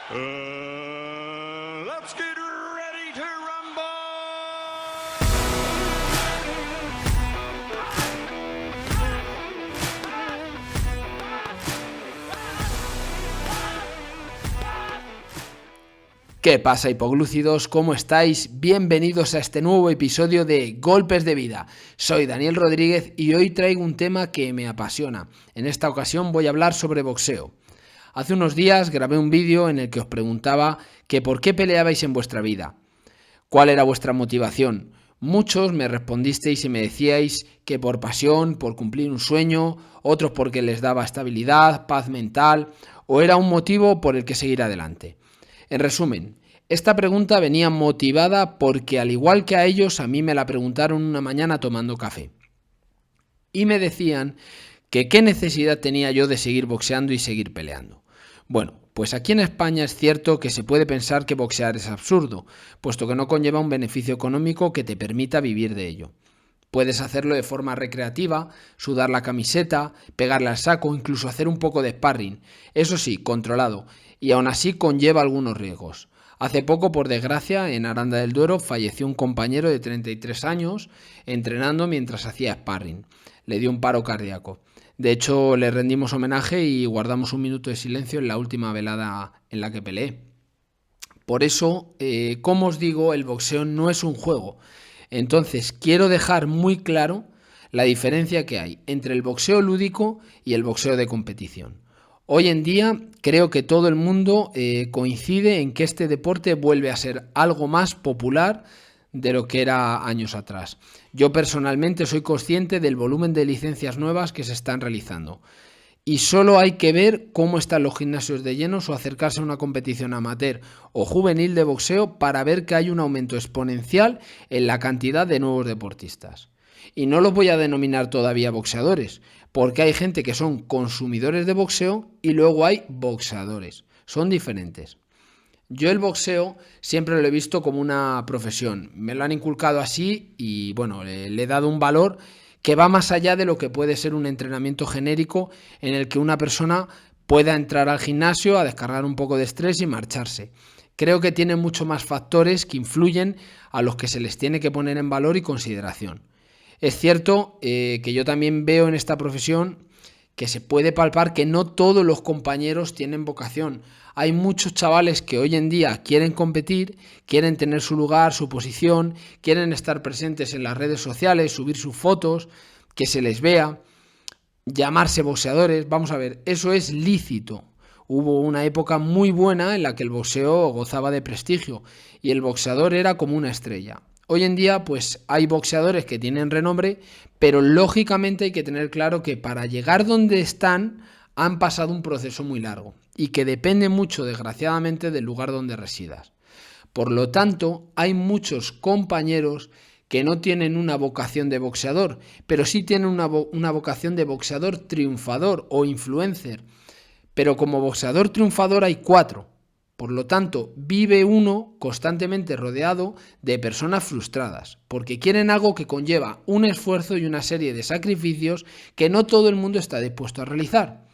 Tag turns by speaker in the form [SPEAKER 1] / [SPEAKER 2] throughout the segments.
[SPEAKER 1] Let's get ready to rumble.
[SPEAKER 2] ¿Qué pasa, hipoglúcidos? ¿Cómo estáis? Bienvenidos a este nuevo episodio de Golpes de Vida. Soy Daniel Rodríguez y hoy traigo un tema que me apasiona. En esta ocasión voy a hablar sobre boxeo. Hace unos días grabé un vídeo en el que os preguntaba que por qué peleabais en vuestra vida. ¿Cuál era vuestra motivación? Muchos me respondisteis y me decíais que por pasión, por cumplir un sueño, otros porque les daba estabilidad, paz mental, o era un motivo por el que seguir adelante. En resumen, esta pregunta venía motivada porque, al igual que a ellos, a mí me la preguntaron una mañana tomando café. Y me decían que qué necesidad tenía yo de seguir boxeando y seguir peleando. Bueno, pues aquí en España es cierto que se puede pensar que boxear es absurdo, puesto que no conlleva un beneficio económico que te permita vivir de ello. Puedes hacerlo de forma recreativa, sudar la camiseta, pegarle al saco, incluso hacer un poco de sparring. Eso sí, controlado, y aún así conlleva algunos riesgos. Hace poco, por desgracia, en Aranda del Duero falleció un compañero de 33 años entrenando mientras hacía sparring. Le dio un paro cardíaco. De hecho, le rendimos homenaje y guardamos un minuto de silencio en la última velada en la que peleé. Por eso, como os digo, el boxeo no es un juego. Entonces, quiero dejar muy claro la diferencia que hay entre el boxeo lúdico y el boxeo de competición. Hoy en día creo que todo el mundo coincide en que este deporte vuelve a ser algo más popular de lo que era años atrás. Yo personalmente soy consciente del volumen de licencias nuevas que se están realizando. Y solo hay que ver cómo están los gimnasios de llenos o acercarse a una competición amateur o juvenil de boxeo para ver que hay un aumento exponencial en la cantidad de nuevos deportistas. Y no los voy a denominar todavía boxeadores, porque hay gente que son consumidores de boxeo y luego hay boxeadores. Son diferentes. Yo el boxeo siempre lo he visto como una profesión. Me lo han inculcado así y bueno, le he dado un valor que va más allá de lo que puede ser un entrenamiento genérico en el que una persona pueda entrar al gimnasio a descargar un poco de estrés y marcharse. Creo que tiene mucho más factores que influyen a los que se les tiene que poner en valor y consideración. Es cierto que yo también veo en esta profesión que se puede palpar que no todos los compañeros tienen vocación. Hay muchos chavales que hoy en día quieren competir, quieren tener su lugar, su posición, quieren estar presentes en las redes sociales, subir sus fotos, que se les vea, llamarse boxeadores. Vamos a ver, eso es lícito. Hubo una época muy buena en la que el boxeo gozaba de prestigio y el boxeador era como una estrella. Hoy en día, pues hay boxeadores que tienen renombre, pero lógicamente hay que tener claro que para llegar donde están han pasado un proceso muy largo y que depende mucho, desgraciadamente, del lugar donde residas. Por lo tanto, hay muchos compañeros que no tienen una vocación de boxeador, pero sí tienen una vocación de boxeador triunfador o influencer. Pero como boxeador triunfador hay 4. Por lo tanto, vive uno constantemente rodeado de personas frustradas, porque quieren algo que conlleva un esfuerzo y una serie de sacrificios que no todo el mundo está dispuesto a realizar.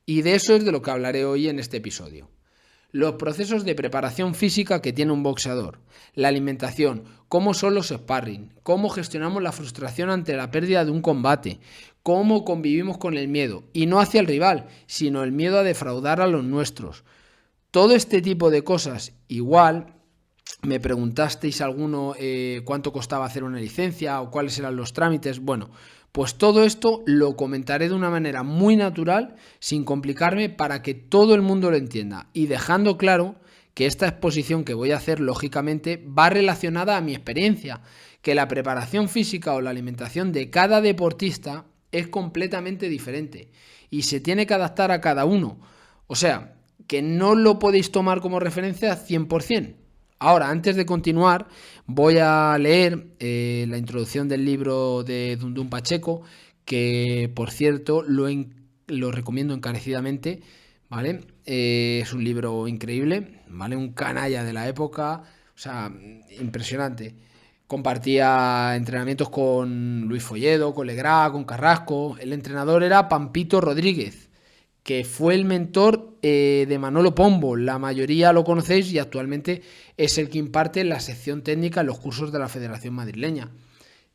[SPEAKER 2] Y de eso es de lo que hablaré hoy en este episodio. Los procesos de preparación física que tiene un boxeador, la alimentación, cómo son los sparring, cómo gestionamos la frustración ante la pérdida de un combate, cómo convivimos con el miedo, y no hacia el rival, sino el miedo a defraudar a los nuestros. Todo este tipo de cosas, igual me preguntasteis alguno cuánto costaba hacer una licencia o cuáles eran los trámites. Bueno, pues todo esto lo comentaré de una manera muy natural, sin complicarme, para que todo el mundo lo entienda y dejando claro que esta exposición que voy a hacer, lógicamente, va relacionada a mi experiencia, que la preparación física o la alimentación de cada deportista es completamente diferente y se tiene que adaptar a cada uno. O sea, que no lo podéis tomar como referencia 100%. Ahora, antes de continuar, voy a leer la introducción del libro de Dundun Pacheco, que por cierto lo recomiendo encarecidamente, ¿vale? Es un libro increíble, ¿vale? Un canalla de la época, o sea, impresionante. Compartía entrenamientos con Luis Folledo, con Legrá, con Carrasco. El entrenador era Pampito Rodríguez, que fue el mentor de Manolo Pombo. La mayoría lo conocéis y actualmente es el que imparte la sección técnica en los cursos de la Federación Madrileña.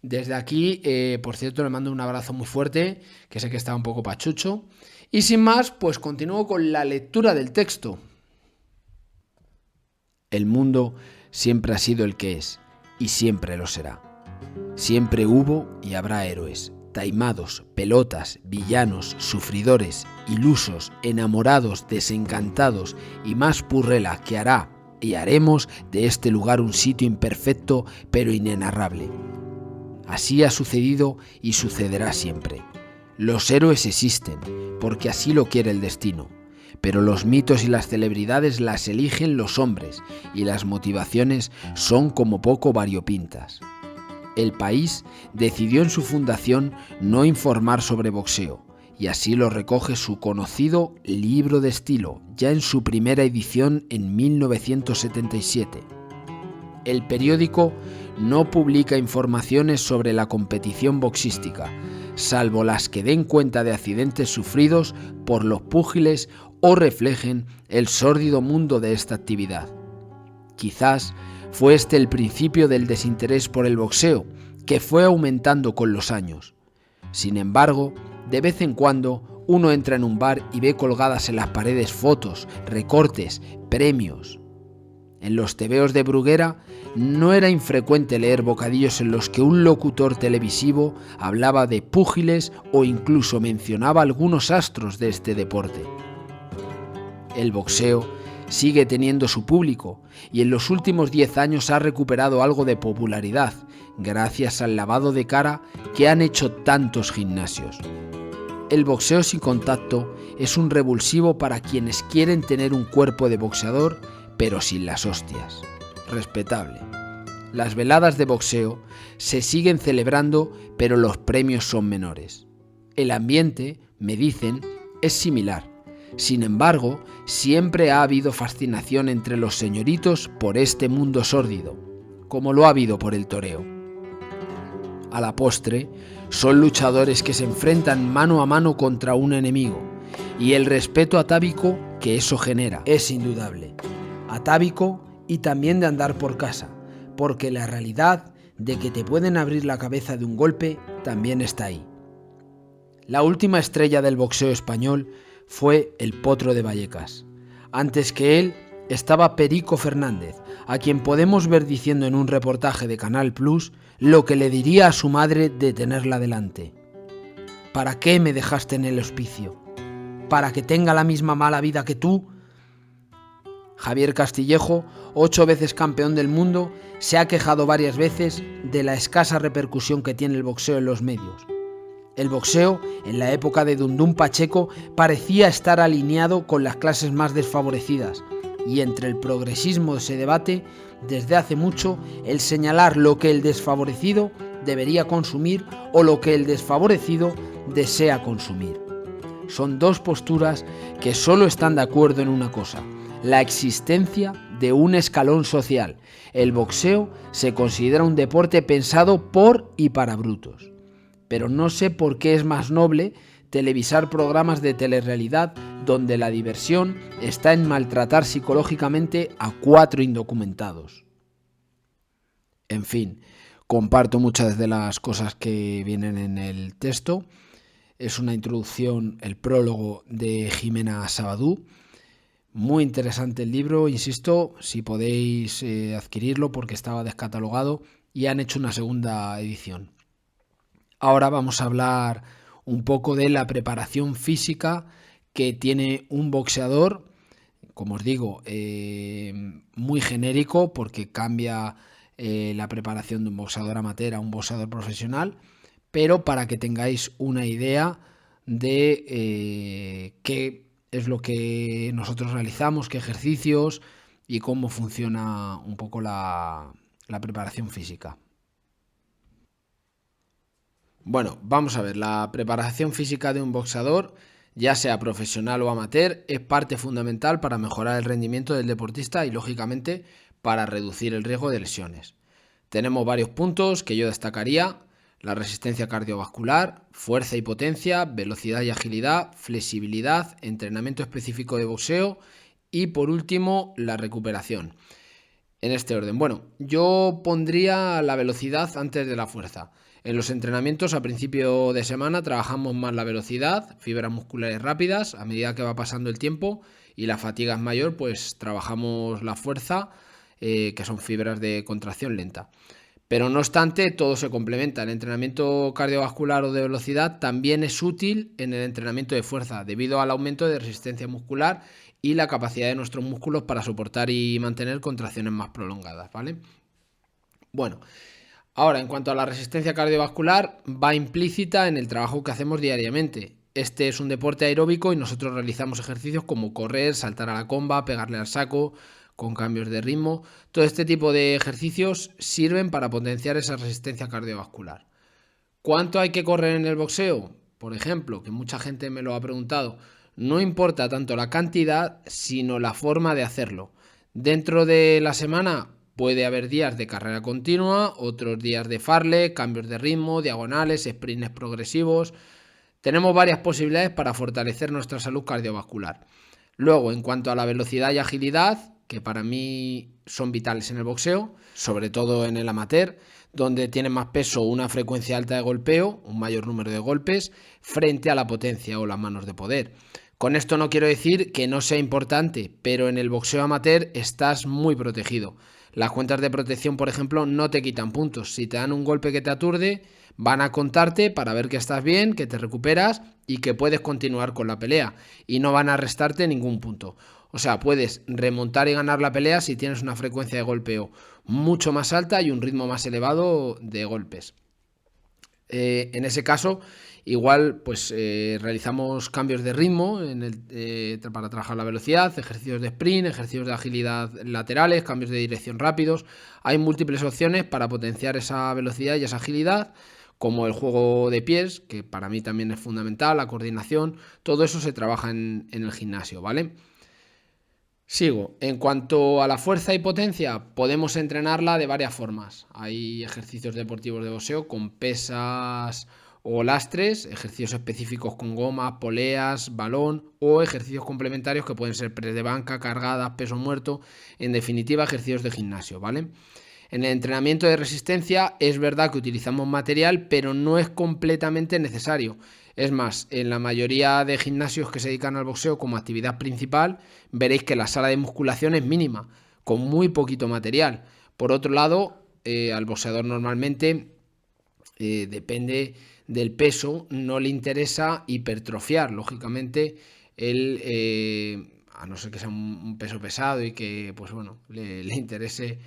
[SPEAKER 2] Desde aquí, por cierto, le mando un abrazo muy fuerte, que sé que está un poco pachucho. Y sin más, pues continúo con la lectura del texto. El mundo siempre ha sido el que es, y siempre lo será. Siempre hubo y habrá héroes, taimados, pelotas, villanos, sufridores, ilusos, enamorados, desencantados y más purrela que hará y haremos de este lugar un sitio imperfecto pero inenarrable. Así ha sucedido y sucederá siempre. Los héroes existen, porque así lo quiere el destino, pero los mitos y las celebridades las eligen los hombres y las motivaciones son como poco variopintas. El País decidió en su fundación no informar sobre boxeo, y así lo recoge su conocido Libro de Estilo, ya en su primera edición en 1977. El periódico no publica informaciones sobre la competición boxística, salvo las que den cuenta de accidentes sufridos por los púgiles o reflejen el sórdido mundo de esta actividad. Quizás fue este el principio del desinterés por el boxeo, que fue aumentando con los años. Sin embargo, de vez en cuando uno entra en un bar y ve colgadas en las paredes fotos, recortes, premios. En los tebeos de Bruguera no era infrecuente leer bocadillos en los que un locutor televisivo hablaba de púgiles o incluso mencionaba algunos astros de este deporte. El boxeo sigue teniendo su público y en los últimos 10 años ha recuperado algo de popularidad gracias al lavado de cara que han hecho tantos gimnasios. El boxeo sin contacto es un revulsivo para quienes quieren tener un cuerpo de boxeador pero sin las hostias. Respetable. Las veladas de boxeo se siguen celebrando, pero los premios son menores. El ambiente, me dicen, es similar. Sin embargo, siempre ha habido fascinación entre los señoritos por este mundo sórdido, como lo ha habido por el toreo. A la postre, son luchadores que se enfrentan mano a mano contra un enemigo, y el respeto atávico que eso genera es indudable. Atávico y también de andar por casa, porque la realidad de que te pueden abrir la cabeza de un golpe también está ahí. La última estrella del boxeo español fue el Potro de Vallecas. Antes que él estaba Perico Fernández, a quien podemos ver diciendo en un reportaje de Canal Plus lo que le diría a su madre de tenerla delante. ¿Para qué me dejaste en el hospicio? ¿Para que tenga la misma mala vida que tú? Javier Castillejo, 8 veces campeón del mundo, se ha quejado varias veces de la escasa repercusión que tiene el boxeo en los medios. El boxeo, en la época de Dundún Pacheco, parecía estar alineado con las clases más desfavorecidas, y entre el progresismo se debate desde hace mucho el señalar lo que el desfavorecido debería consumir o lo que el desfavorecido desea consumir. Son dos posturas que solo están de acuerdo en una cosa: la existencia de un escalón social. El boxeo se considera un deporte pensado por y para brutos. Pero no sé por qué es más noble televisar programas de telerrealidad donde la diversión está en maltratar psicológicamente a 4 indocumentados. En fin, comparto muchas de las cosas que vienen en el texto. Es una introducción, el prólogo de Jimena Sabadú. Muy interesante el libro, insisto, si podéis adquirirlo porque estaba descatalogado y han hecho una segunda edición. Ahora vamos a hablar un poco de la preparación física que tiene un boxeador, como os digo, muy genérico porque cambia la preparación de un boxeador amateur a un boxeador profesional, pero para que tengáis una idea de qué es lo que nosotros realizamos, qué ejercicios y cómo funciona un poco la preparación física. Bueno, vamos a ver, la preparación física de un boxeador, ya sea profesional o amateur, es parte fundamental para mejorar el rendimiento del deportista y, lógicamente, para reducir el riesgo de lesiones. Tenemos varios puntos que yo destacaría. la resistencia cardiovascular, fuerza y potencia, velocidad y agilidad, flexibilidad, entrenamiento específico de boxeo y por último la recuperación. En este orden. Bueno, yo pondría la velocidad antes de la fuerza. En los entrenamientos a principio de semana trabajamos más la velocidad, fibras musculares rápidas, a medida que va pasando el tiempo y la fatiga es mayor, pues trabajamos la fuerza, que son fibras de contracción lenta. Pero no obstante, todo se complementa. El entrenamiento cardiovascular o de velocidad también es útil en el entrenamiento de fuerza, debido al aumento de resistencia muscular y la capacidad de nuestros músculos para soportar y mantener contracciones más prolongadas, ¿vale? Bueno, ahora en cuanto a la resistencia cardiovascular, va implícita en el trabajo que hacemos diariamente. Este es un deporte aeróbico y nosotros realizamos ejercicios como correr, saltar a la comba, pegarle al saco, con cambios de ritmo. Todo este tipo de ejercicios sirven para potenciar esa resistencia cardiovascular. ¿Cuánto hay que correr en el boxeo? Por ejemplo, que mucha gente me lo ha preguntado, no importa tanto la cantidad, sino la forma de hacerlo. Dentro de la semana puede haber días de carrera continua, otros días de farle, cambios de ritmo, diagonales, sprints progresivos. Tenemos varias posibilidades para fortalecer nuestra salud cardiovascular. Luego, en cuanto a la velocidad y agilidad, que para mí son vitales en el boxeo, sobre todo en el amateur, donde tiene más peso una frecuencia alta de golpeo, un mayor número de golpes, frente a la potencia o las manos de poder. Con esto no quiero decir que no sea importante, pero en el boxeo amateur estás muy protegido. Las cuentas de protección, por ejemplo, no te quitan puntos. Si te dan un golpe que te aturde, van a contarte para ver que estás bien, que te recuperas y que puedes continuar con la pelea. Y no van a restarte ningún punto. O sea, puedes remontar y ganar la pelea si tienes una frecuencia de golpeo mucho más alta y un ritmo más elevado de golpes. En ese caso, igual pues realizamos cambios de ritmo para trabajar la velocidad, ejercicios de sprint, ejercicios de agilidad laterales, cambios de dirección rápidos. Hay múltiples opciones para potenciar esa velocidad y esa agilidad, como el juego de pies, que para mí también es fundamental, la coordinación. Todo eso se trabaja en el gimnasio, ¿vale? Sigo. En cuanto a la fuerza y potencia, podemos entrenarla de varias formas. Hay ejercicios deportivos de boxeo con pesas o lastres, ejercicios específicos con gomas, poleas, balón o ejercicios complementarios que pueden ser press de banca, cargadas, peso muerto, en definitiva ejercicios de gimnasio, ¿vale? En el entrenamiento de resistencia es verdad que utilizamos material, pero no es completamente necesario. Es más, en la mayoría de gimnasios que se dedican al boxeo como actividad principal, veréis que la sala de musculación es mínima, con muy poquito material. Por otro lado, al boxeador normalmente, depende del peso, no le interesa hipertrofiar. Lógicamente, él, a no ser que sea un peso pesado y que pues bueno, le interese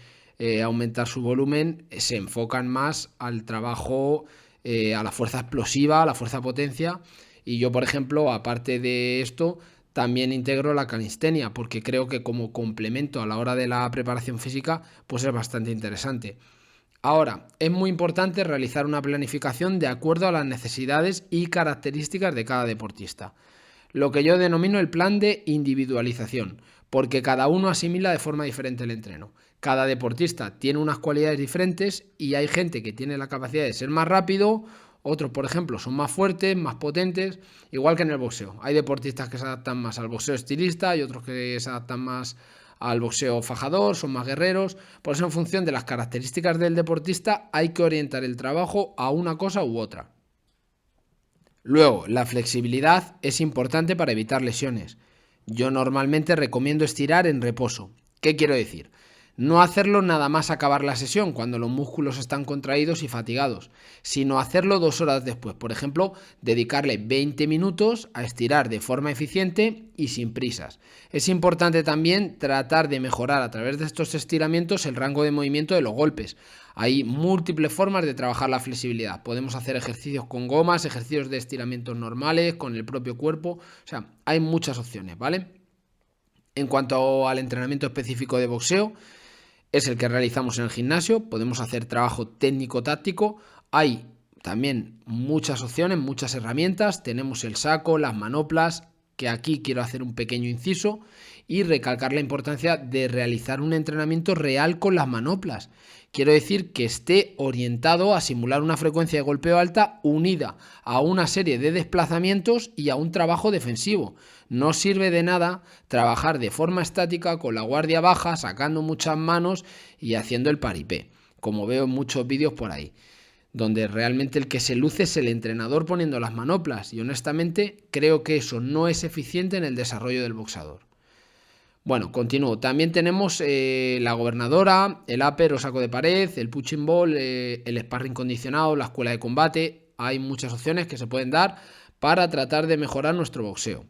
[SPEAKER 2] aumentar su volumen, se enfocan más al trabajo, a la fuerza explosiva, a la fuerza potencia. Y yo, por ejemplo, aparte de esto, también integro la calistenia, porque creo que como complemento a la hora de la preparación física, pues es bastante interesante. Ahora, es muy importante realizar una planificación de acuerdo a las necesidades y características de cada deportista. Lo que yo denomino el plan de individualización, porque cada uno asimila de forma diferente el entreno. Cada deportista tiene unas cualidades diferentes y hay gente que tiene la capacidad de ser más rápido, otros, por ejemplo, son más fuertes, más potentes, igual que en el boxeo. Hay deportistas que se adaptan más al boxeo estilista y otros que se adaptan más al boxeo fajador, son más guerreros. Por eso, en función de las características del deportista, hay que orientar el trabajo a una cosa u otra. Luego, la flexibilidad es importante para evitar lesiones. Yo normalmente recomiendo estirar en reposo. ¿Qué quiero decir? No hacerlo nada más acabar la sesión, cuando los músculos están contraídos y fatigados, sino hacerlo 2 horas después. Por ejemplo, dedicarle 20 minutos a estirar de forma eficiente y sin prisas. Es importante también tratar de mejorar a través de estos estiramientos el rango de movimiento de los golpes. Hay múltiples formas de trabajar la flexibilidad. Podemos hacer ejercicios con gomas, ejercicios de estiramientos normales, con el propio cuerpo. O sea, hay muchas opciones, ¿vale? En cuanto al entrenamiento específico de boxeo, es el que realizamos en el gimnasio. Podemos hacer trabajo técnico-táctico. Hay también muchas opciones, muchas herramientas. Tenemos el saco, las manoplas, que aquí quiero hacer un pequeño inciso, y recalcar la importancia de realizar un entrenamiento real con las manoplas. Quiero decir que esté orientado a simular una frecuencia de golpeo alta unida a una serie de desplazamientos y a un trabajo defensivo. No sirve de nada trabajar de forma estática con la guardia baja, sacando muchas manos y haciendo el paripé, como veo en muchos vídeos por ahí, donde realmente el que se luce es el entrenador poniendo las manoplas, y honestamente creo que eso no es eficiente en el desarrollo del boxeador. Bueno, continúo. También tenemos la gobernadora, el upper o saco de pared, el punching ball, el sparring condicionado, la escuela de combate. Hay muchas opciones que se pueden dar para tratar de mejorar nuestro boxeo.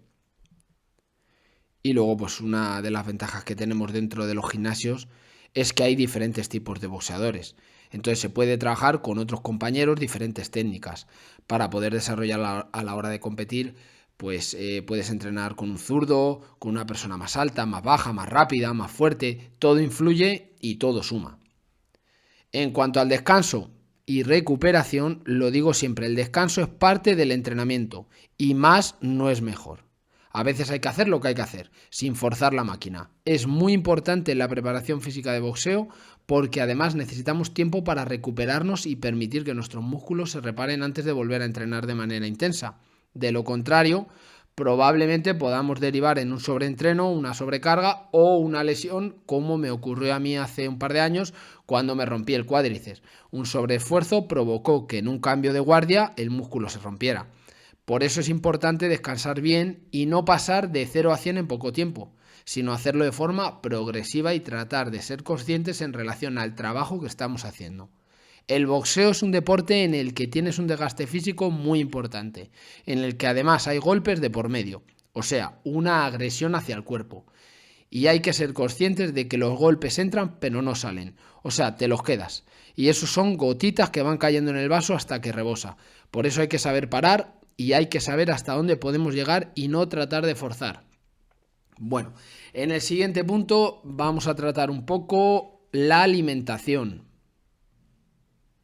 [SPEAKER 2] Y luego, pues una de las ventajas que tenemos dentro de los gimnasios es que hay diferentes tipos de boxeadores. Entonces se puede trabajar con otros compañeros diferentes técnicas para poder desarrollar a la hora de competir. Pues puedes entrenar con un zurdo, con una persona más alta, más baja, más rápida, más fuerte. Todo influye y todo suma. En cuanto al descanso y recuperación, lo digo siempre, el descanso es parte del entrenamiento y más no es mejor. A veces hay que hacer lo que hay que hacer, sin forzar la máquina. Es muy importante la preparación física de boxeo porque además necesitamos tiempo para recuperarnos y permitir que nuestros músculos se reparen antes de volver a entrenar de manera intensa. De lo contrario, probablemente podamos derivar en un sobreentreno, una sobrecarga o una lesión, como me ocurrió a mí hace un par de años cuando me rompí el cuádriceps. Un sobreesfuerzo provocó que en un cambio de guardia el músculo se rompiera. Por eso es importante descansar bien y no pasar de 0 a 100 en poco tiempo, sino hacerlo de forma progresiva y tratar de ser conscientes en relación al trabajo que estamos haciendo. El boxeo es un deporte en el que tienes un desgaste físico muy importante, en el que además hay golpes de por medio, o sea, una agresión hacia el cuerpo. Y hay que ser conscientes de que los golpes entran pero no salen, o sea, te los quedas. Y esos son gotitas que van cayendo en el vaso hasta que rebosa. Por eso hay que saber parar y hay que saber hasta dónde podemos llegar y no tratar de forzar. Bueno, en el siguiente punto vamos a tratar un poco la alimentación.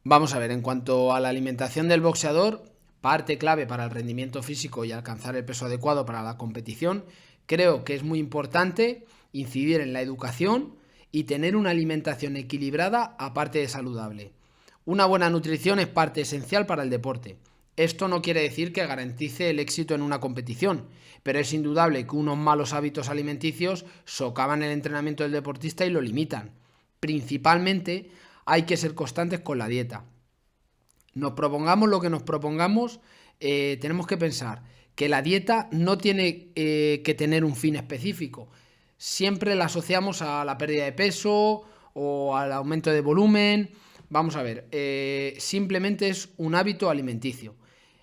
[SPEAKER 2] Vamos a ver, en cuanto a la alimentación del boxeador, parte clave para el rendimiento físico y alcanzar el peso adecuado para la competición, creo que es muy importante incidir en la educación y tener una alimentación equilibrada aparte de saludable. Una buena nutrición es parte esencial para el deporte. Esto no quiere decir que garantice el éxito en una competición, pero es indudable que unos malos hábitos alimenticios socavan el entrenamiento del deportista y lo limitan. Principalmente hay que ser constantes con la dieta. Nos propongamos lo que nos propongamos, tenemos que pensar que la dieta no tiene que tener un fin específico. Siempre la asociamos a la pérdida de peso o al aumento de volumen. Vamos a ver, simplemente es un hábito alimenticio.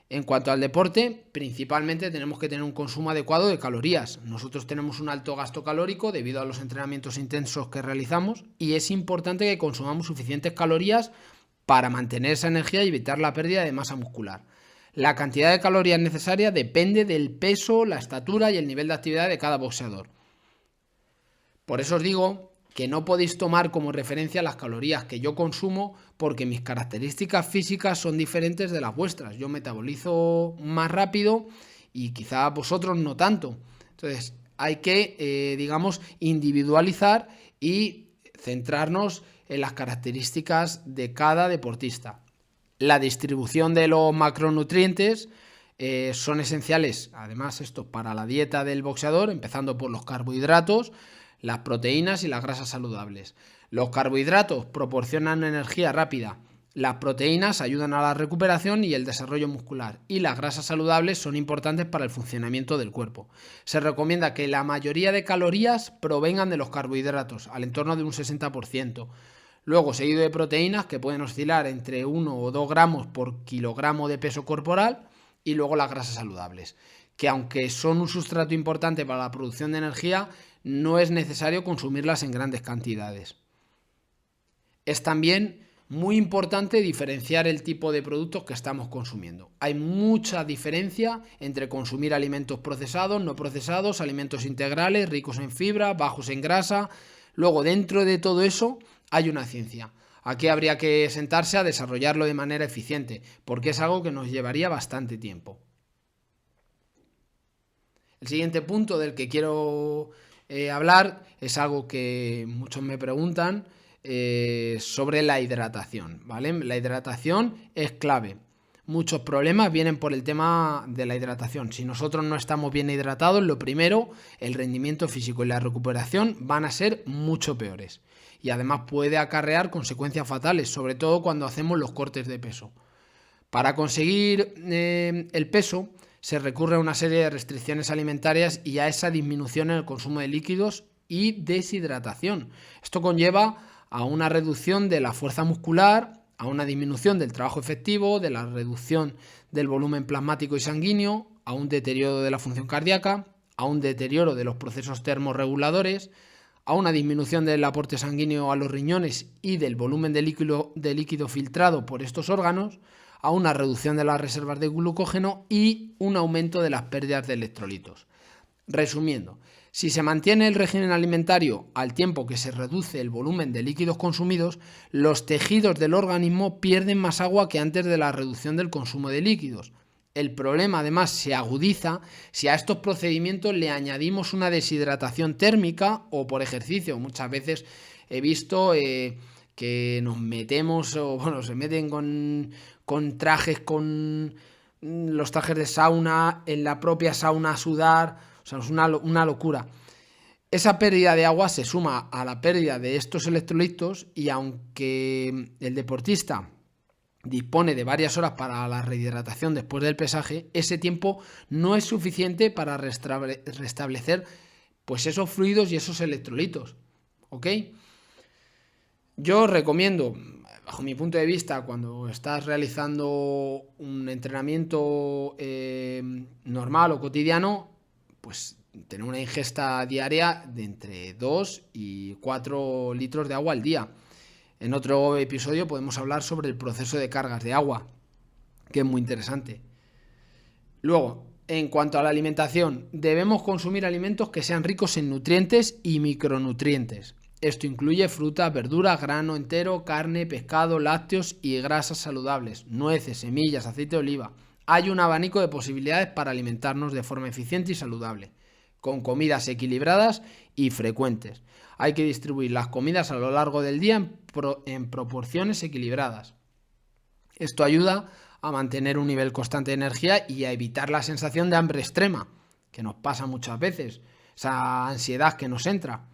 [SPEAKER 2] En cuanto al deporte, principalmente tenemos que tener un consumo adecuado de calorías. Nosotros tenemos un alto gasto calórico debido a los entrenamientos intensos que realizamos y es importante que consumamos suficientes calorías para mantener esa energía y evitar la pérdida de masa muscular. La cantidad de calorías necesaria depende del peso, la estatura y el nivel de actividad de cada boxeador. Por eso os digo que no podéis tomar como referencia las calorías que yo consumo porque mis características físicas son diferentes de las vuestras. Yo metabolizo más rápido y quizá vosotros no tanto. Entonces hay que, individualizar y centrarnos en las características de cada deportista. La distribución de los macronutrientes son esenciales, además, esto para la dieta del boxeador, empezando por los carbohidratos, las proteínas y las grasas saludables. Los carbohidratos proporcionan energía rápida, las proteínas ayudan a la recuperación y el desarrollo muscular, y las grasas saludables son importantes para el funcionamiento del cuerpo. Se recomienda que la mayoría de calorías provengan de los carbohidratos, al entorno de un 60%. Luego, seguido de proteínas, que pueden oscilar entre 1 o 2 gramos por kilogramo de peso corporal, y luego las grasas saludables, que aunque son un sustrato importante para la producción de energía, no es necesario consumirlas en grandes cantidades. Es también muy importante diferenciar el tipo de productos que estamos consumiendo. Hay mucha diferencia entre consumir alimentos procesados, no procesados, alimentos integrales, ricos en fibra, bajos en grasa. Luego, dentro de todo eso, hay una ciencia. Aquí habría que sentarse a desarrollarlo de manera eficiente, porque es algo que nos llevaría bastante tiempo. El siguiente punto del que quiero hablar es algo que muchos me preguntan sobre la hidratación, ¿vale? La hidratación es clave. Muchos problemas vienen por el tema de la hidratación. Si nosotros no estamos bien hidratados, lo primero, el rendimiento físico y la recuperación van a ser mucho peores. Y además puede acarrear consecuencias fatales, sobre todo cuando hacemos los cortes de peso. Para conseguir el peso se recurre a una serie de restricciones alimentarias y a esa disminución en el consumo de líquidos y deshidratación. Esto conlleva a una reducción de la fuerza muscular, a una disminución del trabajo efectivo, de la reducción del volumen plasmático y sanguíneo, a un deterioro de la función cardíaca, a un deterioro de los procesos termorreguladores, a una disminución del aporte sanguíneo a los riñones y del volumen de líquido filtrado por estos órganos, a una reducción de las reservas de glucógeno y un aumento de las pérdidas de electrolitos. Resumiendo, si se mantiene el régimen alimentario al tiempo que se reduce el volumen de líquidos consumidos, los tejidos del organismo pierden más agua que antes de la reducción del consumo de líquidos. El problema además se agudiza si a estos procedimientos le añadimos una deshidratación térmica o por ejercicio. Muchas veces he visto que nos metemos, o bueno, se meten con trajes, con los trajes de sauna, en la propia sauna a sudar. O sea, es una locura. Esa pérdida de agua se suma a la pérdida de estos electrolitos y aunque el deportista dispone de varias horas para la rehidratación después del pesaje, ese tiempo no es suficiente para restablecer pues esos fluidos y esos electrolitos. ¿Ok? Yo recomiendo, bajo mi punto de vista, cuando estás realizando un entrenamiento normal o cotidiano, pues tener una ingesta diaria de entre 2 y 4 litros de agua al día. En otro episodio podemos hablar sobre el proceso de cargas de agua, que es muy interesante. Luego, en cuanto a la alimentación, debemos consumir alimentos que sean ricos en nutrientes y micronutrientes. Esto incluye frutas, verduras, grano entero, carne, pescado, lácteos y grasas saludables, nueces, semillas, aceite de oliva. Hay un abanico de posibilidades para alimentarnos de forma eficiente y saludable, con comidas equilibradas y frecuentes. Hay que distribuir las comidas a lo largo del día en proporciones equilibradas. Esto ayuda a mantener un nivel constante de energía y a evitar la sensación de hambre extrema, que nos pasa muchas veces, esa ansiedad que nos entra.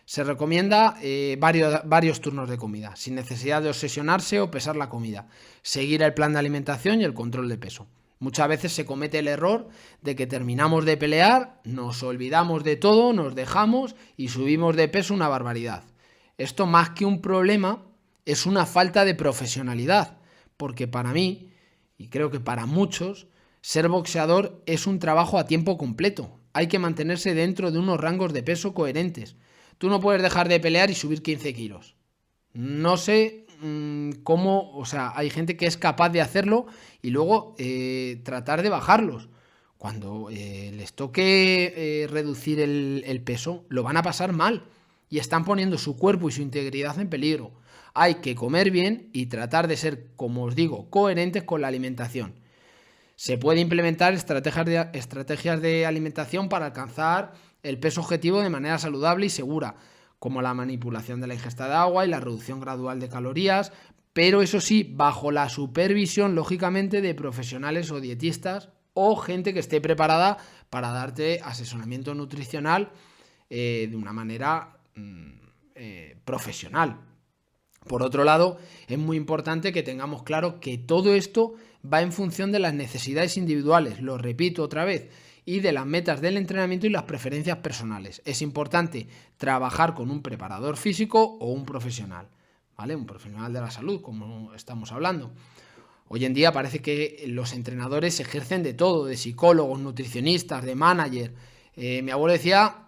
[SPEAKER 2] Se recomienda varios turnos de comida, sin necesidad de obsesionarse o pesar la comida. Seguir el plan de alimentación y el control de peso. Muchas veces se comete el error de que terminamos de pelear, nos olvidamos de todo, nos dejamos y subimos de peso una barbaridad. Esto más que un problema es una falta de profesionalidad, porque para mí, y creo que para muchos, ser boxeador es un trabajo a tiempo completo. Hay que mantenerse dentro de unos rangos de peso coherentes. Tú no puedes dejar de pelear y subir 15 kilos. No sé cómo, o sea, hay gente que es capaz de hacerlo y luego tratar de bajarlos. Cuando les toque reducir el peso, lo van a pasar mal y están poniendo su cuerpo y su integridad en peligro. Hay que comer bien y tratar de ser, como os digo, coherentes con la alimentación. Se puede implementar estrategias de alimentación para alcanzar el peso objetivo de manera saludable y segura, como la manipulación de la ingesta de agua y la reducción gradual de calorías, pero eso sí, bajo la supervisión, lógicamente, de profesionales o dietistas o gente que esté preparada para darte asesoramiento nutricional de una manera profesional. Por otro lado, es muy importante que tengamos claro que todo esto va en función de las necesidades individuales, lo repito otra vez, y de las metas del entrenamiento y las preferencias personales. Es importante trabajar con un preparador físico o un profesional, ¿vale? Un profesional de la salud, como estamos hablando. Hoy en día parece que los entrenadores ejercen de todo, de psicólogos, nutricionistas, de manager. Mi abuelo decía,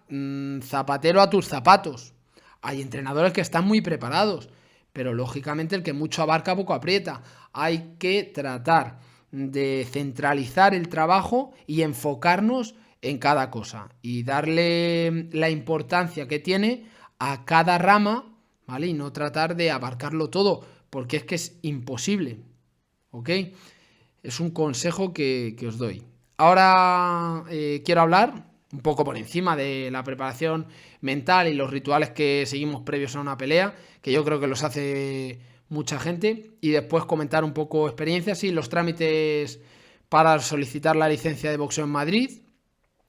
[SPEAKER 2] zapatero a tus zapatos. Hay entrenadores que están muy preparados, pero lógicamente el que mucho abarca poco aprieta. Hay que tratar de centralizar el trabajo y enfocarnos en cada cosa y darle la importancia que tiene a cada rama, ¿vale? Y no tratar de abarcarlo todo, porque es que es imposible, ¿ok? Es un consejo que os doy. Ahora quiero hablar un poco por encima de la preparación mental y los rituales que seguimos previos a una pelea, que yo creo que los hace mucha gente, y después comentar un poco experiencias y los trámites para solicitar la licencia de boxeo en Madrid,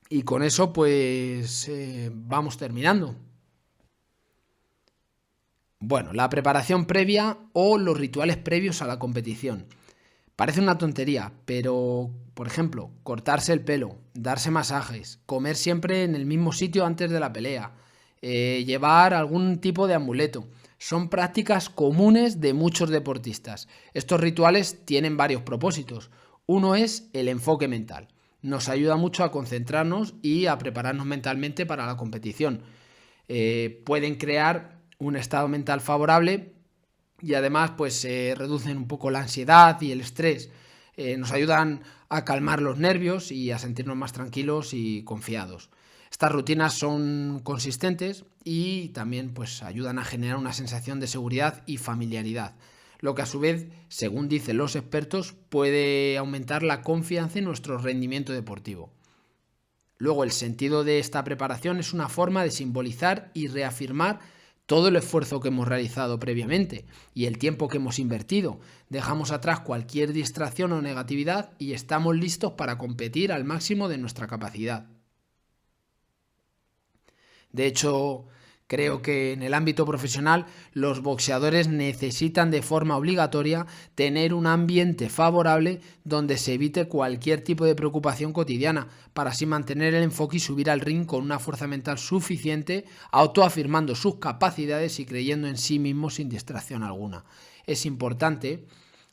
[SPEAKER 2] y con eso pues vamos terminando. Bueno, la preparación previa o los rituales previos a la competición. Parece una tontería, pero, por ejemplo, cortarse el pelo, darse masajes, comer siempre en el mismo sitio antes de la pelea, llevar algún tipo de amuleto, son prácticas comunes de muchos deportistas. Estos rituales tienen varios propósitos. Uno es el enfoque mental. Nos ayuda mucho a concentrarnos y a prepararnos mentalmente para la competición. Pueden crear un estado mental favorable y además pues reducen un poco la ansiedad y el estrés. Nos ayudan a calmar los nervios y a sentirnos más tranquilos y confiados. Estas rutinas son consistentes y también pues ayudan a generar una sensación de seguridad y familiaridad, lo que a su vez, según dicen los expertos, puede aumentar la confianza en nuestro rendimiento deportivo. Luego, el sentido de esta preparación es una forma de simbolizar y reafirmar todo el esfuerzo que hemos realizado previamente y el tiempo que hemos invertido. Dejamos atrás cualquier distracción o negatividad y estamos listos para competir al máximo de nuestra capacidad. De hecho, creo que en el ámbito profesional los boxeadores necesitan de forma obligatoria tener un ambiente favorable donde se evite cualquier tipo de preocupación cotidiana, para así mantener el enfoque y subir al ring con una fuerza mental suficiente, autoafirmando sus capacidades y creyendo en sí mismos sin distracción alguna. Es importante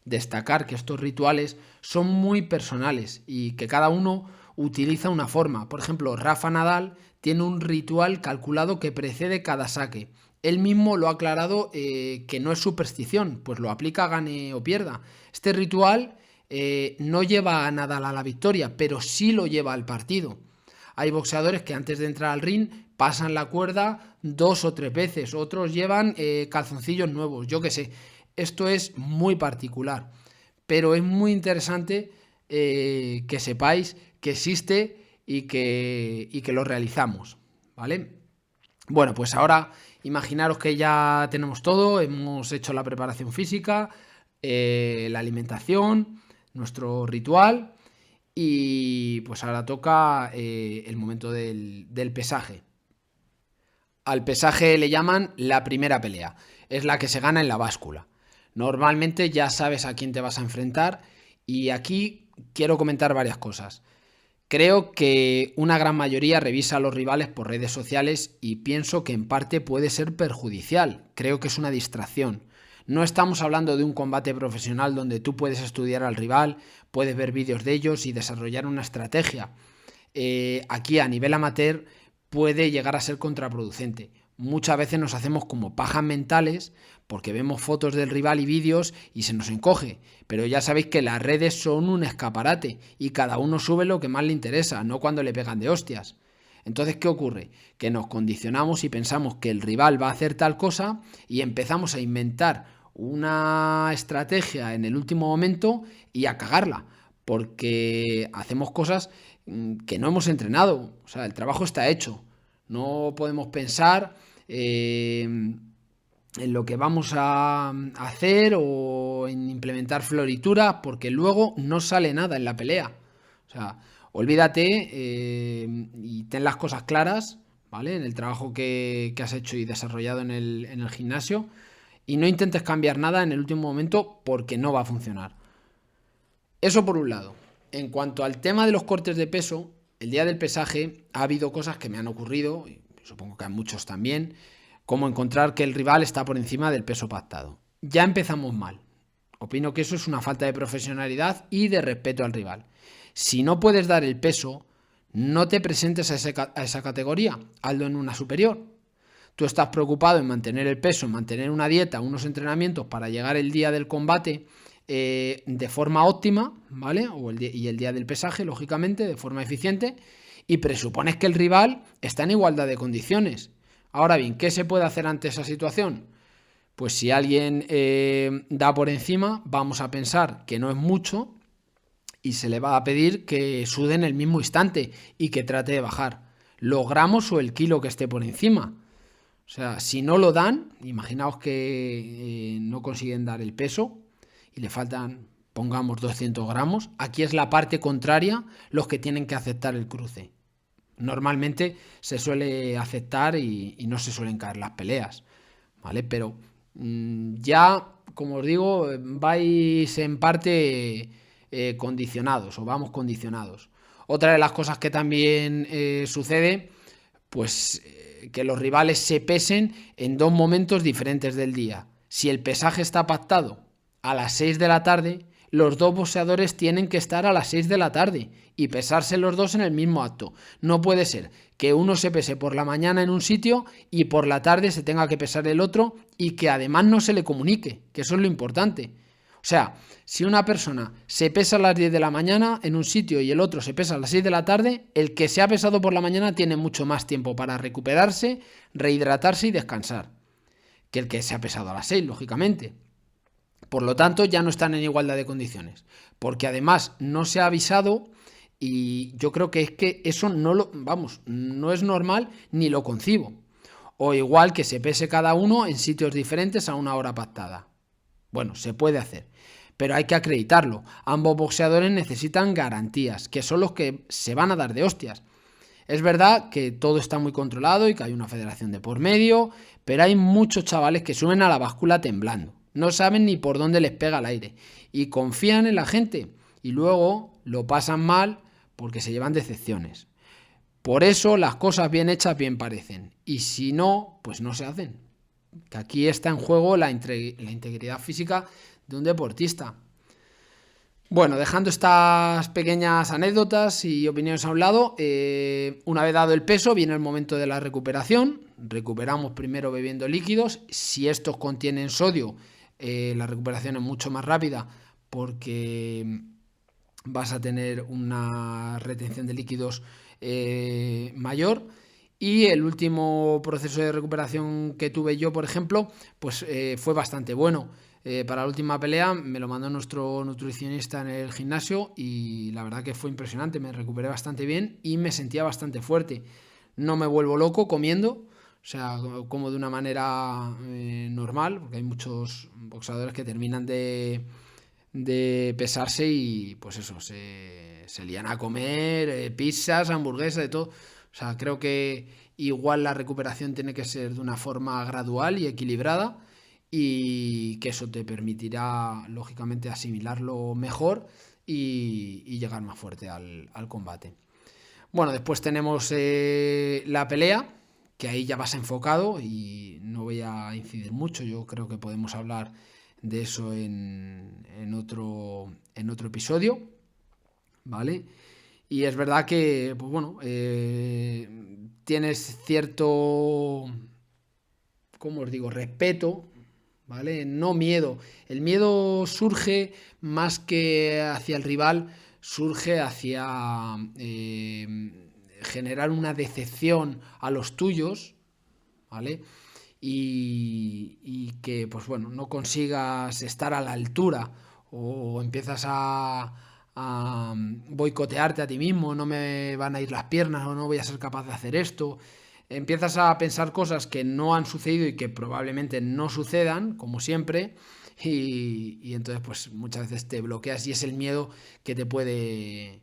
[SPEAKER 2] destacar que estos rituales son muy personales y que cada uno utiliza una forma. Por ejemplo, Rafa Nadal tiene un ritual calculado que precede cada saque. Él mismo lo ha aclarado que no es superstición, pues lo aplica gane o pierda. Este ritual no lleva a Nadal a la victoria, pero sí lo lleva al partido. Hay boxeadores que antes de entrar al ring pasan la cuerda 2 o 3 veces, otros llevan calzoncillos nuevos, yo qué sé. Esto es muy particular, pero es muy interesante que sepáis que existe y que lo realizamos, ¿vale? Bueno, pues ahora imaginaros que ya tenemos todo, hemos hecho la preparación física, la alimentación, nuestro ritual, y pues ahora toca el momento del pesaje. Al pesaje le llaman la primera pelea, es la que se gana en la báscula. Normalmente ya sabes a quién te vas a enfrentar y aquí quiero comentar varias cosas. Creo que una gran mayoría revisa a los rivales por redes sociales y pienso que en parte puede ser perjudicial. Creo que es una distracción. No estamos hablando de un combate profesional donde tú puedes estudiar al rival, puedes ver vídeos de ellos y desarrollar una estrategia. Aquí a nivel amateur puede llegar a ser contraproducente. Muchas veces nos hacemos como pajas mentales porque vemos fotos del rival y vídeos y se nos encoge, pero ya sabéis que las redes son un escaparate y cada uno sube lo que más le interesa, no cuando le pegan de hostias. Entonces, ¿qué ocurre? Que nos condicionamos y pensamos que el rival va a hacer tal cosa y empezamos a inventar una estrategia en el último momento y a cagarla, porque hacemos cosas que no hemos entrenado, o sea, el trabajo está hecho. No podemos pensar en lo que vamos a hacer o en implementar florituras porque luego no sale nada en la pelea. O sea, olvídate y ten las cosas claras, ¿vale? En el trabajo que has hecho y desarrollado en el gimnasio, y no intentes cambiar nada en el último momento porque no va a funcionar. Eso por un lado. En cuanto al tema de los cortes de peso, el día del pesaje ha habido cosas que me han ocurrido, y supongo que a muchos también, como encontrar que el rival está por encima del peso pactado. Ya empezamos mal. Opino que eso es una falta de profesionalidad y de respeto al rival. Si no puedes dar el peso, no te presentes a esa categoría, hazlo en una superior. Tú estás preocupado en mantener el peso, en mantener una dieta, unos entrenamientos para llegar el día del combate de forma óptima, ¿vale? Y el día del pesaje, lógicamente, de forma eficiente, y presupones que el rival está en igualdad de condiciones. Ahora bien, ¿qué se puede hacer ante esa situación? Pues si alguien da por encima, vamos a pensar que no es mucho y se le va a pedir que sude en el mismo instante y que trate de bajar. los gramos o el kilo que esté por encima. O sea, si no lo dan, imaginaos que no consiguen dar el peso y le faltan, pongamos, 200 gramos. Aquí es la parte contraria los que tienen que aceptar el cruce. Normalmente se suele aceptar y no se suelen caer las peleas, ¿vale? Pero ya, como os digo, vais en parte condicionados o vamos condicionados. Otra de las cosas que también sucede, pues que los rivales se pesen en dos momentos diferentes del día. Si el pesaje está pactado a las 6 de la tarde, los dos boxeadores tienen que estar a las 6 de la tarde y pesarse los dos en el mismo acto. No puede ser que uno se pese por la mañana en un sitio y por la tarde se tenga que pesar el otro y que además no se le comunique, que eso es lo importante. O sea, si una persona se pesa a las 10 de la mañana en un sitio y el otro se pesa a las 6 de la tarde, el que se ha pesado por la mañana tiene mucho más tiempo para recuperarse, rehidratarse y descansar que el que se ha pesado a las 6, lógicamente. Por lo tanto, ya no están en igualdad de condiciones, porque además no se ha avisado y yo creo que es que eso no es normal ni lo concibo. O igual que se pese cada uno en sitios diferentes a una hora pactada. Bueno, se puede hacer, pero hay que acreditarlo. Ambos boxeadores necesitan garantías, que son los que se van a dar de hostias. Es verdad que todo está muy controlado y que hay una federación de por medio, pero hay muchos chavales que suben a la báscula temblando. No saben ni por dónde les pega el aire y confían en la gente y luego lo pasan mal porque se llevan decepciones. Por eso las cosas bien hechas bien parecen y si no, pues no se hacen. Que aquí está en juego la integridad física de un deportista. Bueno, dejando estas pequeñas anécdotas y opiniones a un lado, una vez dado el peso viene el momento de la recuperación. Recuperamos primero bebiendo líquidos. Si estos contienen sodio, la recuperación es mucho más rápida porque vas a tener una retención de líquidos mayor. Y el último proceso de recuperación que tuve yo, por ejemplo, pues fue bastante bueno. Para la última pelea me lo mandó nuestro nutricionista en el gimnasio y la verdad que fue impresionante, me recuperé bastante bien y me sentía bastante fuerte. No me vuelvo loco comiendo, o sea, como de una manera normal, porque hay muchos boxeadores que terminan de pesarse y pues eso, se lían a comer pizzas, hamburguesas, de todo. O sea, creo que igual la recuperación tiene que ser de una forma gradual y equilibrada y que eso te permitirá, lógicamente, asimilarlo mejor y llegar más fuerte al combate. Bueno, después tenemos la pelea, que ahí ya vas enfocado y no voy a incidir mucho. Yo creo que podemos hablar de eso en otro episodio, ¿vale? Y es verdad que, pues bueno, tienes cierto, ¿cómo os digo?, respeto, ¿vale? No miedo. El miedo surge más que hacia el rival, surge hacia generar una decepción a los tuyos, ¿vale? Y que, pues bueno, no consigas estar a la altura o empiezas a boicotearte a ti mismo, no me van a ir las piernas o no voy a ser capaz de hacer esto. Empiezas a pensar cosas que no han sucedido y que probablemente no sucedan, como siempre, y entonces pues muchas veces te bloqueas y es el miedo que te puede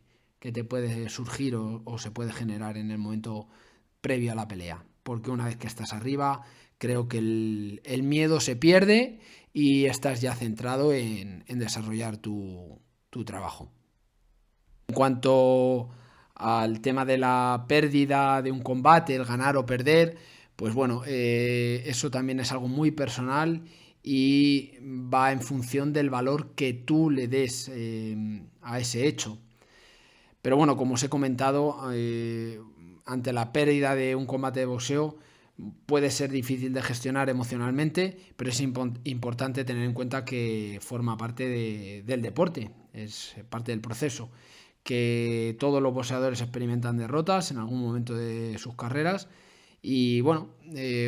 [SPEAKER 2] surgir o se puede generar en el momento previo a la pelea. Porque una vez que estás arriba, creo que el miedo se pierde y estás ya centrado en desarrollar tu trabajo. En cuanto al tema de la pérdida de un combate, el ganar o perder, pues bueno, eso también es algo muy personal y va en función del valor que tú le des a ese hecho. Pero bueno, como os he comentado, ante la pérdida de un combate de boxeo puede ser difícil de gestionar emocionalmente, pero es importante tener en cuenta que forma parte del deporte, es parte del proceso, que todos los boxeadores experimentan derrotas en algún momento de sus carreras y bueno,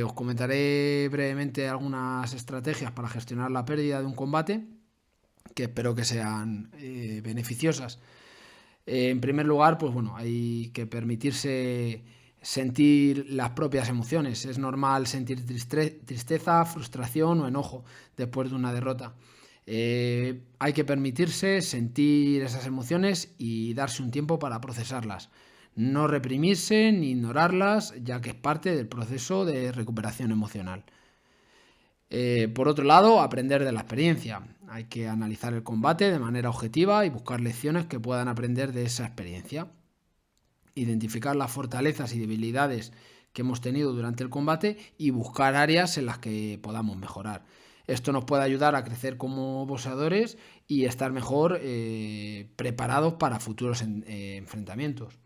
[SPEAKER 2] os comentaré brevemente algunas estrategias para gestionar la pérdida de un combate que espero que sean beneficiosas. En primer lugar, pues bueno, hay que permitirse sentir las propias emociones. Es normal sentir tristeza, frustración o enojo después de una derrota. Hay que permitirse sentir esas emociones y darse un tiempo para procesarlas. No reprimirse ni ignorarlas, ya que es parte del proceso de recuperación emocional. Por otro lado, aprender de la experiencia. Hay que analizar el combate de manera objetiva y buscar lecciones que puedan aprender de esa experiencia. Identificar las fortalezas y debilidades que hemos tenido durante el combate y buscar áreas en las que podamos mejorar. Esto nos puede ayudar a crecer como boxeadores y estar mejor preparados para futuros enfrentamientos.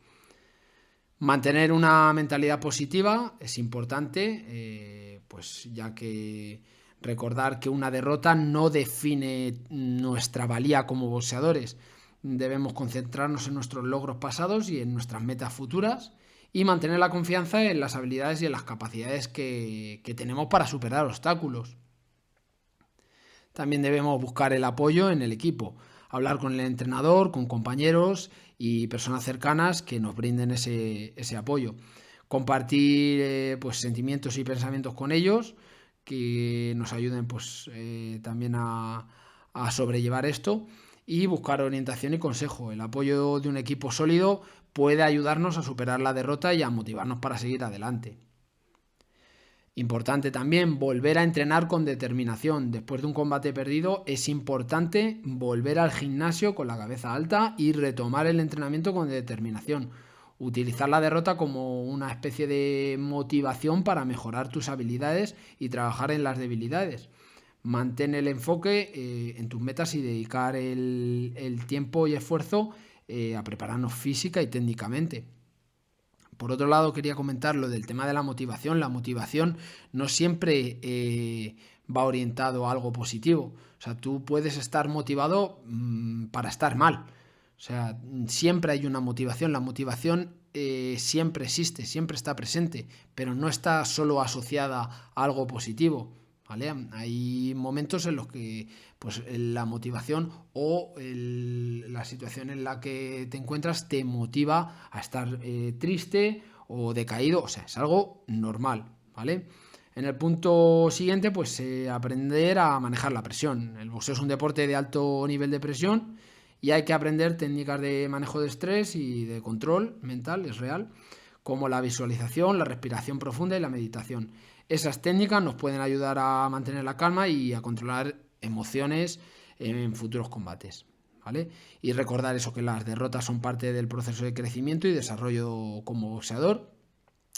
[SPEAKER 2] Mantener una mentalidad positiva es importante, pues ya que recordar que una derrota no define nuestra valía como boxeadores. Debemos concentrarnos en nuestros logros pasados y en nuestras metas futuras y mantener la confianza en las habilidades y en las capacidades que tenemos para superar obstáculos. También debemos buscar el apoyo en el equipo, hablar con el entrenador, con compañeros y personas cercanas que nos brinden ese apoyo. Compartir pues, sentimientos y pensamientos con ellos que nos ayuden pues, también a sobrellevar esto y buscar orientación y consejo. El apoyo de un equipo sólido puede ayudarnos a superar la derrota y a motivarnos para seguir adelante. Importante también volver a entrenar con determinación. Después de un combate perdido es importante volver al gimnasio con la cabeza alta y retomar el entrenamiento con determinación. Utilizar la derrota como una especie de motivación para mejorar tus habilidades y trabajar en las debilidades. Mantén el enfoque en tus metas y dedicar el tiempo y esfuerzo a prepararnos física y técnicamente. Por otro lado, quería comentar lo del tema de la motivación. La motivación no siempre va orientado a algo positivo. O sea, tú puedes estar motivado para estar mal. O sea, siempre hay una motivación. La motivación siempre existe, siempre está presente, pero no está solo asociada a algo positivo. ¿Vale? Hay momentos en los que pues, la motivación o la situación en la que te encuentras te motiva a estar triste o decaído, o sea, es algo normal, ¿vale? En el punto siguiente, pues aprender a manejar la presión. El boxeo es un deporte de alto nivel de presión y hay que aprender técnicas de manejo de estrés y de control mental, es real, como la visualización, la respiración profunda y la meditación. Esas técnicas nos pueden ayudar a mantener la calma y a controlar emociones en futuros combates, ¿vale? Y recordar eso, que las derrotas son parte del proceso de crecimiento y desarrollo como boxeador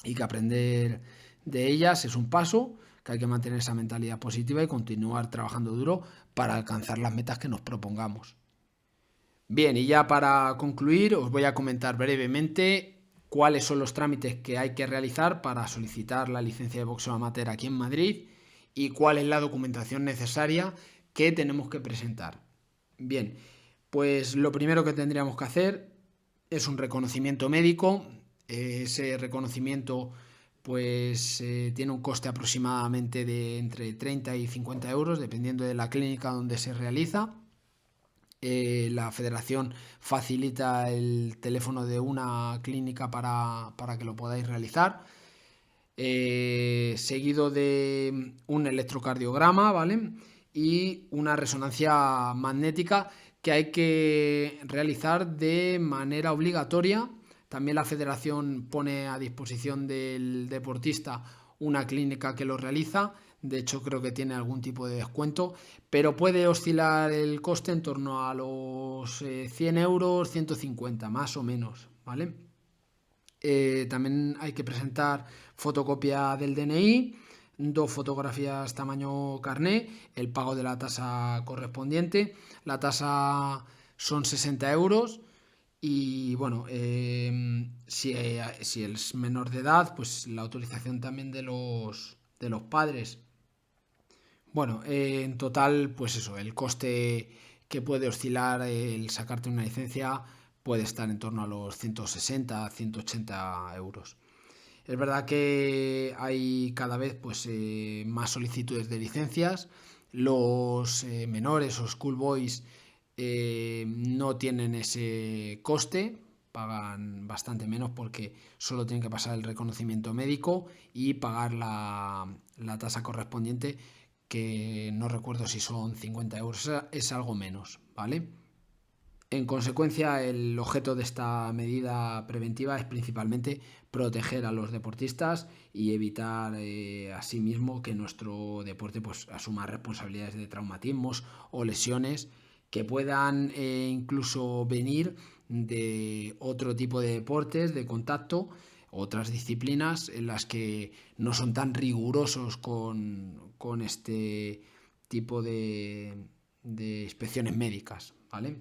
[SPEAKER 2] y que aprender de ellas es un paso, que hay que mantener esa mentalidad positiva y continuar trabajando duro para alcanzar las metas que nos propongamos. Bien, y ya para concluir os voy a comentar brevemente cuáles son los trámites que hay que realizar para solicitar la licencia de boxeo amateur aquí en Madrid y cuál es la documentación necesaria que tenemos que presentar. Bien, pues lo primero que tendríamos que hacer es un reconocimiento médico. Ese reconocimiento pues tiene un coste aproximadamente de entre 30 y 50 euros, dependiendo de la clínica donde se realiza. La federación facilita el teléfono de una clínica para que lo podáis realizar, seguido de un electrocardiograma, ¿vale? Y una resonancia magnética que hay que realizar de manera obligatoria. También la federación pone a disposición del deportista una clínica que lo realiza. De hecho, creo que tiene algún tipo de descuento, pero puede oscilar el coste en torno a los 100 euros, 150, más o menos, ¿vale? También hay que presentar fotocopia del DNI, 2 fotografías tamaño carné, el pago de la tasa correspondiente. La tasa son 60 euros. Y bueno, si es menor de edad, pues la autorización también de los padres. Bueno, en total, pues eso, el coste que puede oscilar el sacarte una licencia puede estar en torno a los 160, 180 euros. Es verdad que hay cada vez pues, más solicitudes de licencias. Los menores o schoolboys no tienen ese coste, pagan bastante menos porque solo tienen que pasar el reconocimiento médico y pagar la tasa correspondiente, que no recuerdo si son 50 euros, es algo menos, ¿vale? En consecuencia, el objeto de esta medida preventiva es principalmente proteger a los deportistas y evitar asimismo que nuestro deporte pues asuma responsabilidades de traumatismos o lesiones que puedan incluso venir de otro tipo de deportes de contacto, otras disciplinas en las que no son tan rigurosos con este tipo de inspecciones médicas, ¿vale?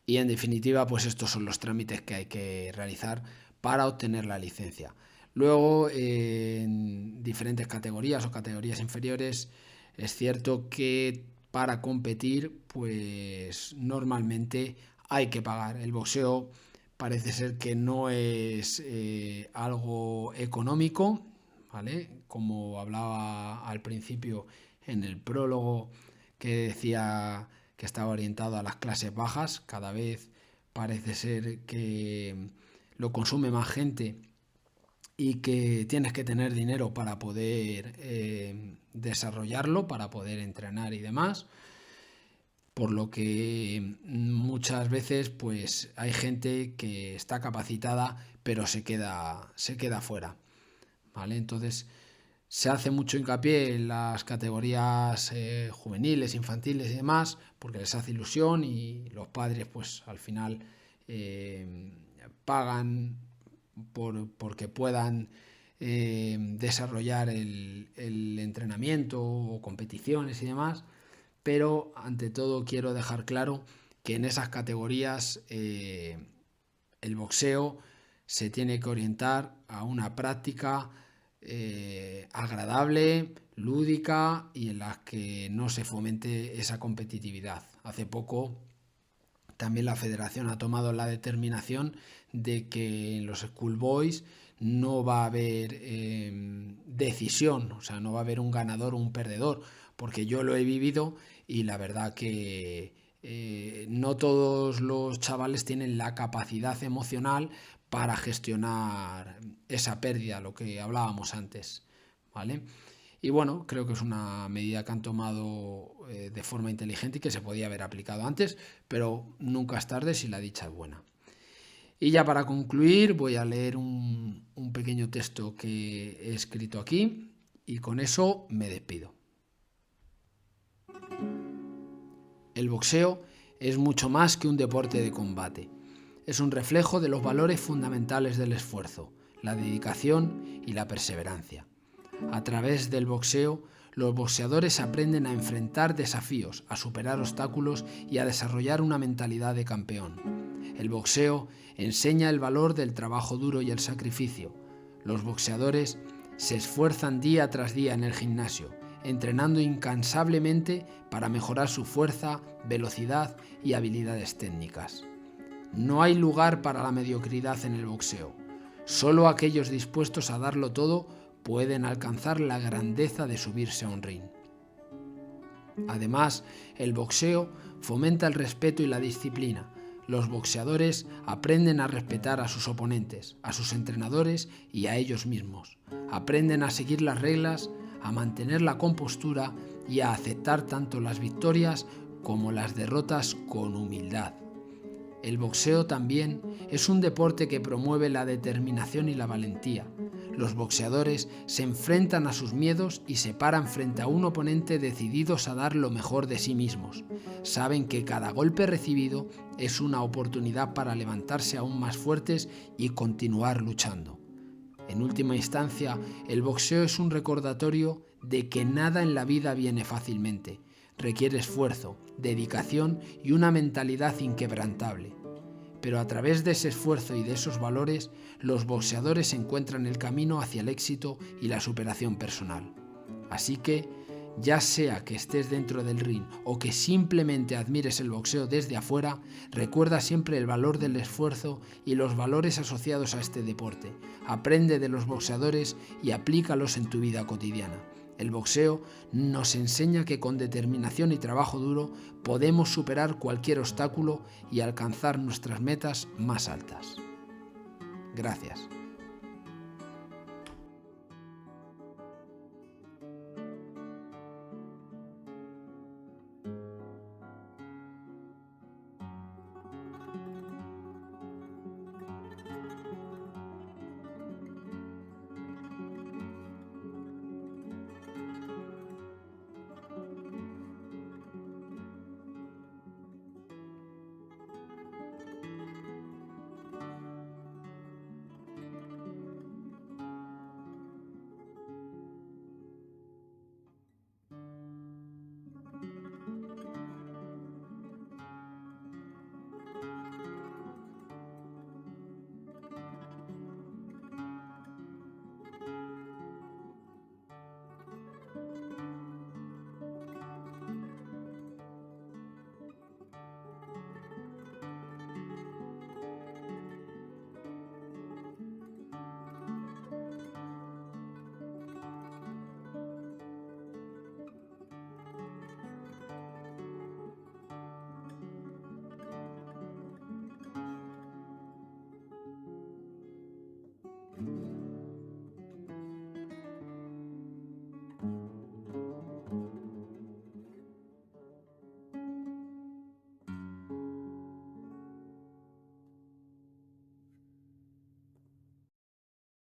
[SPEAKER 2] Y en definitiva, pues estos son los trámites que hay que realizar para obtener la licencia. Luego, en diferentes categorías o categorías inferiores, es cierto que para competir, pues normalmente hay que pagar. El boxeo parece ser que no es algo económico, ¿vale? Como hablaba al principio en el prólogo, que decía que estaba orientado a las clases bajas. Cada vez parece ser que lo consume más gente y que tienes que tener dinero para poder desarrollarlo, para poder entrenar y demás. Por lo que muchas veces pues hay gente que está capacitada pero se queda fuera, ¿vale? Entonces se hace mucho hincapié en las categorías juveniles, infantiles y demás, porque les hace ilusión y los padres pues al final pagan porque puedan desarrollar el entrenamiento o competiciones y demás, pero ante todo quiero dejar claro que en esas categorías el boxeo se tiene que orientar a una práctica agradable, lúdica y en la que no se fomente esa competitividad. Hace poco también la federación ha tomado la determinación de que en los schoolboys no va a haber decisión, o sea, no va a haber un ganador o un perdedor, porque yo lo he vivido y la verdad que no todos los chavales tienen la capacidad emocional para gestionar esa pérdida, lo que hablábamos antes, ¿vale? Y bueno, creo que es una medida que han tomado de forma inteligente y que se podía haber aplicado antes, pero nunca es tarde si la dicha es buena. Y ya para concluir voy a leer un pequeño texto que he escrito aquí y con eso me despido. El boxeo es mucho más que un deporte de combate. Es un reflejo de los valores fundamentales del esfuerzo, la dedicación y la perseverancia. A través del boxeo, los boxeadores aprenden a enfrentar desafíos, a superar obstáculos y a desarrollar una mentalidad de campeón. El boxeo enseña el valor del trabajo duro y el sacrificio. Los boxeadores se esfuerzan día tras día en el gimnasio, entrenando incansablemente para mejorar su fuerza, velocidad y habilidades técnicas. No hay lugar para la mediocridad en el boxeo. Solo aquellos dispuestos a darlo todo pueden alcanzar la grandeza de subirse a un ring. Además, el boxeo fomenta el respeto y la disciplina. Los boxeadores aprenden a respetar a sus oponentes, a sus entrenadores y a ellos mismos. Aprenden a seguir las reglas, a mantener la compostura y a aceptar tanto las victorias como las derrotas con humildad. El boxeo también es un deporte que promueve la determinación y la valentía. Los boxeadores se enfrentan a sus miedos y se paran frente a un oponente decididos a dar lo mejor de sí mismos. Saben que cada golpe recibido es una oportunidad para levantarse aún más fuertes y continuar luchando. En última instancia, el boxeo es un recordatorio de que nada en la vida viene fácilmente. Requiere esfuerzo, dedicación y una mentalidad inquebrantable. Pero a través de ese esfuerzo y de esos valores, los boxeadores encuentran el camino hacia el éxito y la superación personal. Así que, ya sea que estés dentro del ring o que simplemente admires el boxeo desde afuera, recuerda siempre el valor del esfuerzo y los valores asociados a este deporte. Aprende de los boxeadores y aplícalos en tu vida cotidiana. El boxeo nos enseña que con determinación y trabajo duro podemos superar cualquier obstáculo y alcanzar nuestras metas más altas. Gracias.